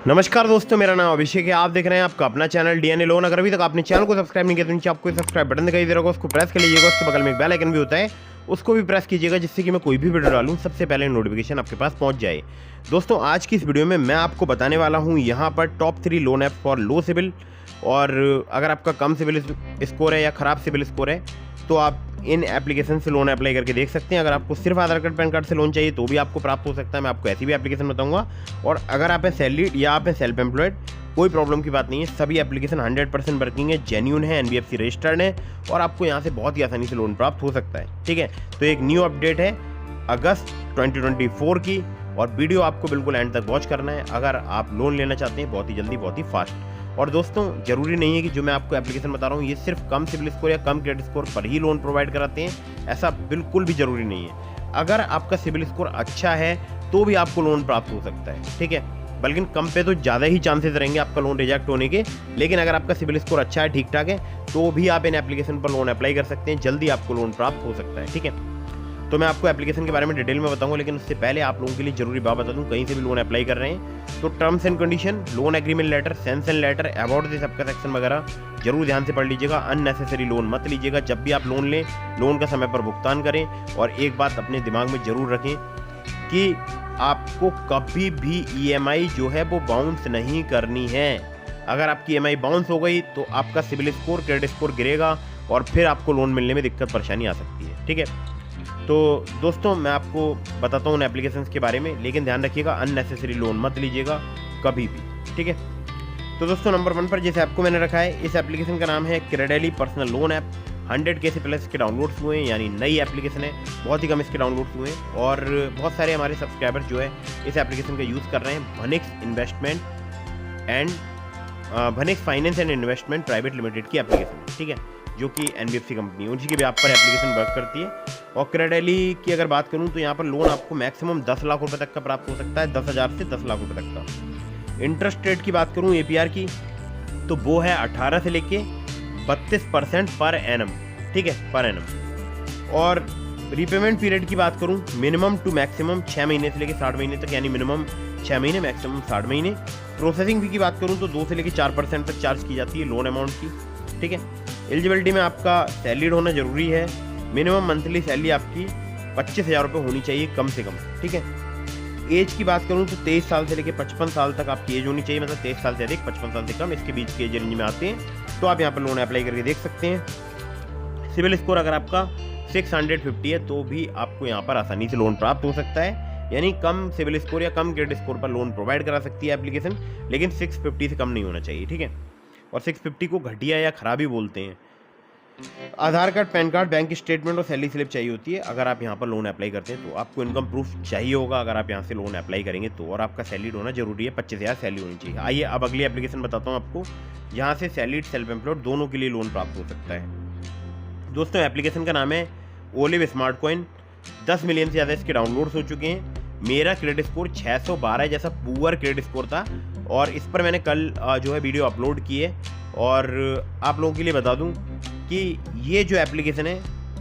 नमस्कार दोस्तों, मेरा नाम अभिषेक है। आप देख रहे हैं आपका अपना चैनल डीएनए लोन। अगर अभी तक आपने चैनल को सब्सक्राइब नहीं किया तो नीचे आपको सब्सक्राइब बटन दिखाई दे रहा होगा, उसको प्रेस कर लीजिएगा। उसके बगल में एक बेल आइकन भी होता है, उसको भी प्रेस कीजिएगा, जिससे कि मैं कोई भी वीडियो डालूं सबसे पहले नोटिफिकेशन आपके पास पहुंच जाए। दोस्तों, आज की इस वीडियो में मैं आपको बताने वाला हूँ यहाँ पर top 3 loan app for low CIBIL. और अगर आपका कम सिविल स्कोर है या ख़राब सिविल स्कोर है तो आप इन एप्लीकेशन से लोन अप्लाई करके देख सकते हैं। अगर आपको सिर्फ आधार कार्ड पैन कार्ड से लोन चाहिए तो भी आपको प्राप्त हो सकता है। मैं आपको ऐसी भी एप्लीकेशन बताऊंगा। और अगर आप हैं सैलरीड या आप हैं सेल्फ एम्प्लॉयड, कोई प्रॉब्लम की बात नहीं है। सभी एप्लीकेशन 100% वर्किंग है, जेन्यून है, एनबीएफसी रजिस्टर्ड है और आपको यहाँ से बहुत ही आसानी से लोन प्राप्त हो सकता है। ठीक है, तो एक न्यू अपडेट है अगस्त 2024 की, और वीडियो आपको बिल्कुल एंड तक वॉच करना है अगर आप लोन लेना चाहते हैं बहुत ही जल्दी, बहुत ही फास्ट। और दोस्तों, जरूरी नहीं है कि जो मैं आपको एप्लीकेशन बता रहा हूँ ये सिर्फ कम सिविल स्कोर या कम क्रेडिट स्कोर पर ही लोन प्रोवाइड कराते हैं, ऐसा बिल्कुल भी जरूरी नहीं है। अगर आपका सिविल स्कोर अच्छा है तो भी आपको लोन प्राप्त हो सकता है। ठीक है, बल्कि कम पे तो ज़्यादा ही चांसेस रहेंगे आपका लोन रिजेक्ट होने के। लेकिन अगर आपका सिविल स्कोर अच्छा है, ठीक ठाक है, तो भी आप इन एप्लीकेशन पर लोन अप्लाई कर सकते हैं, जल्दी आपको लोन प्राप्त हो सकता है। ठीक है, तो मैं आपको एप्लीकेशन के बारे में डिटेल में बताऊंगा, लेकिन उससे पहले आप लोगों के लिए जरूरी बात बता दूं, कहीं से भी लोन अप्लाई कर रहे हैं तो terms and condition, loan agreement letter, sanction letter, about this सबका सेक्शन वगैरह जरूर ध्यान से पढ़ लीजिएगा। अननेसेसरी लोन मत लीजिएगा। जब भी आप लोन लें, लोन का समय पर भुगतान करें। और एक बात अपने दिमाग में जरूर रखें कि आपको कभी भी ईएमआई जो है वो बाउंस नहीं करनी है। अगर आपकी ईएमआई बाउंस हो गई तो आपका सिविल स्कोर, क्रेडिट स्कोर गिरेगा और फिर आपको लोन मिलने में दिक्कत परेशानी आ सकती है। ठीक है, तो दोस्तों मैं आपको बताता हूँ उन एप्लीकेशंस के बारे में, लेकिन ध्यान रखिएगा अननेसेसरी लोन मत लीजिएगा कभी भी। ठीक है, तो दोस्तों नंबर 1 पर जिस ऐप को मैंने रखा है, इस एप्लीकेशन का नाम है क्रेडेली पर्सनल लोन ऐप। 100K से प्लस इसके डाउनलोड्स हुए हैं, यानी नई एप्लीकेशन है, बहुत ही कम इसके डाउनलोड्स हुए हैं। और बहुत सारे हमारे सब्सक्राइबर जो है इस एप्लीकेशन का यूज़ कर रहे हैं। Bhanix finance and investment private limited की एप्लीकेशन, ठीक है, जो कि एनबीएफसी कंपनी है, उसी के भी आप पर एप्लीकेशन वर्क करती है। और क्रेडेली की अगर बात करूं तो यहाँ पर लोन आपको मैक्सिमम 10 लाख रुपए तक का प्राप्त हो सकता है, 10,000 से 10 लाख रुपए तक का। इंटरेस्ट रेट की बात करूं एपीआर की, तो वो है 18 से लेके 32% पर एनम। ठीक है, पर एनम। और रीपेमेंट पीरियड की बात करूं, मिनिमम टू मैक्सिमम 6 महीने से लेके 60 महीने तक, यानी मिनिमम 6 महीने, मैक्सिमम 60 महीने। प्रोसेसिंग फी की बात करूं तो 2 से लेके 4% तक चार्ज की जाती है लोन अमाउंट की। ठीक है, एलिजिबिलिटी में आपका सैलरीड होना जरूरी है। मिनिमम मंथली सैलरी आपकी 25,000 रुपये होनी चाहिए कम से कम। ठीक है, एज की बात करूं तो 23 साल से लेकर 55 साल तक आपकी एज होनी चाहिए, मतलब 23 साल से अधिक, 55 साल से कम, इसके बीच के एज रेंज में आते हैं। तो आप यहाँ पर लोन अप्लाई करके देख सकते हैं। सिविल स्कोर अगर आपका 650 है तो भी आपको यहाँ पर आसानी से लोन प्राप्त हो सकता है, यानी कम सिविल स्कोर या कम क्रेडिट स्कोर पर लोन प्रोवाइड करा सकती है एप्लीकेशन, लेकिन 650 से कम नहीं होना चाहिए। ठीक है, और 650 को घटिया या खराबी बोलते हैं। Aadhaar card, PAN card, bank statement और सैलरी स्लिप चाहिए होती है अगर आप यहाँ पर लोन अप्लाई करते हैं। तो आपको इनकम प्रूफ चाहिए होगा अगर आप यहाँ से लोन अप्लाई करेंगे तो, और आपका सैलरीड होना जरूरी है, 25,000 सैलरी होनी चाहिए। आइए अब अगली एप्लीकेशन बताता हूँ आपको, यहाँ से सैलरीड, सेल्फ एम्प्लॉयड दोनों के लिए लोन प्राप्त हो सकता है। दोस्तों, एप्लीकेशन का नाम है ओलिव स्मार्ट कॉइन। 10 मिलियन से ज़्यादा इसके डाउनलोड्स हो चुके हैं। मेरा क्रेडिट स्कोर 612 जैसा पुअर क्रेडिट स्कोर था, और इस पर मैंने कल जो है वीडियो अपलोड की है। और आप लोगों के लिए बता दूं कि ये जो एप्लीकेशन है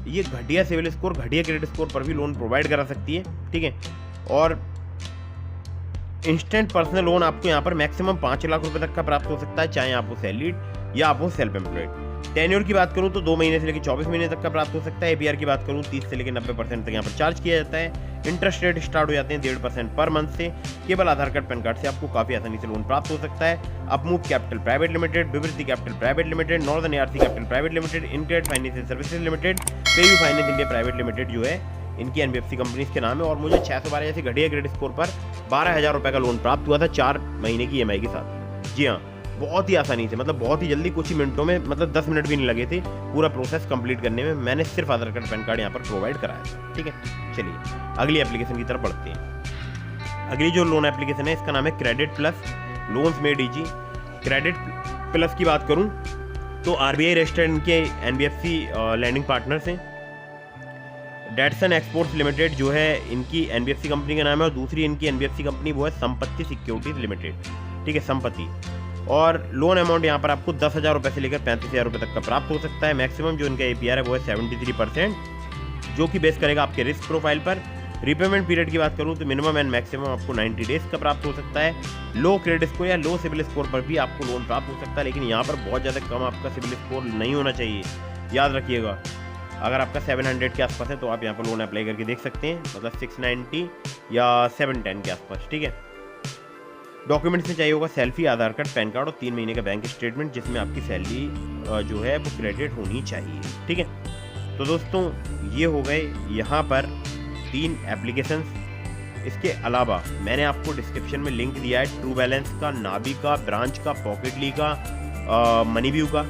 ये घटिया सिविल स्कोर, घटिया क्रेडिट स्कोर पर भी लोन प्रोवाइड करा सकती है। ठीक है, और इंस्टेंट पर्सनल लोन आपको यहाँ पर मैक्सिमम 5 लाख रुपए तक का प्राप्त हो सकता है, चाहे आप हो सैलरीड या आप हो सेल्फ एम्प्लॉयड। टेन्योर की बात करूँ तो 2 महीने से लेकर 24 महीने तक का प्राप्त हो सकता है। एपीआर की बात करूँ 30 से लेकर 90% तक यहाँ पर चार्ज किया जाता है। इंटरेस्ट रेट स्टार्ट हो जाते हैं 1.5% पर मंथ से। केवल आधार कार्ड, पैन कार्ड से आपको काफी आसानी से लोन प्राप्त हो सकता है। Upmove capital private limited, Vivriti capital private limited, northern ARC capital private limited, InCred financial services limited, PayU finance India private limited जो है, इनकी एनबीएफसी कंपनीज के नाम है। और मुझे 612 जैसे घटिया क्रेडिट स्कोर पर 12,000 रुपए का लोन प्राप्त हुआ था 4 महीने की ईएमआई के साथ। जी हाँ, बहुत ही आसानी से, मतलब बहुत ही जल्दी, कुछ ही मिनटों में, मतलब 10 मिनट भी नहीं लगे थे पूरा प्रोसेस कंप्लीट करने में। मैंने सिर्फ आधार कार्ड, पैन कार्ड यहाँ पर प्रोवाइड कराया था। ठीक है, चलिए अगली एप्लीकेशन की तरफ बढ़ते हैं। अगली जो लोन एप्लीकेशन है इसका नाम है credit plus loans made easy. Credit plus की बात करूँ तो आरबीआई रजिस्टर्ड इनके एनबीएफसी लैंडिंग पार्टनर्स हैं। डेटसन एक्सपोर्ट्स लिमिटेड जो है इनकी एनबीएफसी कंपनी का नाम है, और दूसरी इनकी एनबीएफसी कंपनी वो है संपत्ति सिक्योरिटीज लिमिटेड। ठीक है, संपत्ति। और लोन अमाउंट यहाँ पर आपको 10,000 रुपये से लेकर 35,000 रुपये तक का प्राप्त हो सकता है। मैक्सिमम जो इनका एपीआर है वो है 73%, जो कि बेस करेगा आपके रिस्क प्रोफाइल पर। रिपेमेंट पीरियड की बात करूं तो मिनिमम एंड मैक्सिमम आपको 90 डेज का प्राप्त हो सकता है। लो क्रेडिट स्कोर या लो सिविल स्कोर पर भी आपको लोन प्राप्त हो सकता है, लेकिन यहाँ पर बहुत ज़्यादा कम आपका सिविल स्कोर नहीं होना चाहिए, याद रखिएगा। अगर आपका 700 के आसपास है तो आप यहाँ पर लोन अप्लाई करके देख सकते हैं, मतलब 690 या 710 के आसपास, ठीक है। डॉक्यूमेंट्स में चाहिए होगा सेल्फी, आधार कार्ड, पैन कार्ड और 3 महीने का बैंक स्टेटमेंट जिसमें आपकी सैलरी जो है वो क्रेडिट होनी चाहिए, ठीक है। तो दोस्तों ये हो गए यहाँ पर 3 एप्लीकेशंस। इसके अलावा मैंने आपको डिस्क्रिप्शन में लिंक दिया है ट्रू बैलेंस का, नाबी का, ब्रांच का, पॉकेटली का, मनीव्यू का,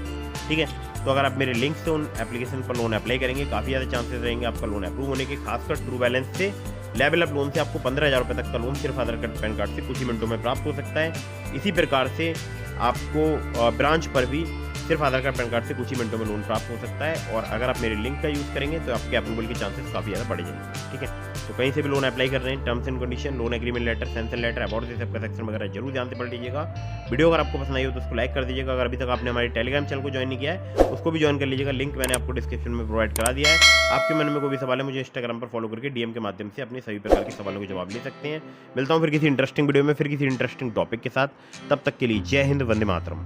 ठीक है। तो अगर आप मेरे लिंक से उन एप्लीकेशन पर लोन अप्लाई करेंगे काफ़ी ज़्यादा चांसेस रहेंगे आपका लोन अप्रूव होने के। खासकर ट्रू बैलेंस से लेवल अप लोन से आपको 15,000 रुपये तक का लोन सिर्फ आधार कार्ड पैन कार्ड से कुछ ही मिनटों में प्राप्त हो सकता है। इसी प्रकार से आपको ब्रांच पर भी सिर्फ आधार कार्ड पैन कार्ड से कुछ ही मिनटों में लोन प्राप्त हो सकता है। और अगर आप मेरे लिंक का यूज़ करेंगे तो आपके अप्रूवल के चांसेस काफ़ी ज़्यादा बढ़ जाएंगे, ठीक है। तो कहीं से भी लोन अप्लाई कर रहे हैं, terms and condition, loan agreement letter, sanction letter, about this सबका सेक्शन वगैरह जरूर ध्यान से पढ़ लीजिएगा। वीडियो अगर आपको पसंद आई हो तो उसको लाइक कर दीजिएगा। अगर अभी तक आपने हमारे टेलीग्राम चैनल को ज्वाइन नहीं किया है उसको भी ज्वाइन कर लीजिएगा, लिंक मैंने आपको डिस्क्रिप्शन में प्रोवाइड करा दिया है। आपके मन में कोई भी सवाल है मुझे इंस्टाग्राम पर फॉलो करके डीएम के माध्यम से अपने सभी प्रकार के सवालों के जवाब ले सकते हैं। मिलता हूँ फिर किसी इंटरेस्टिंग वीडियो में, फिर किसी इंटरेस्टिंग टॉपिक के साथ। तब तक के लिए जय हिंद, वंदे मातरम।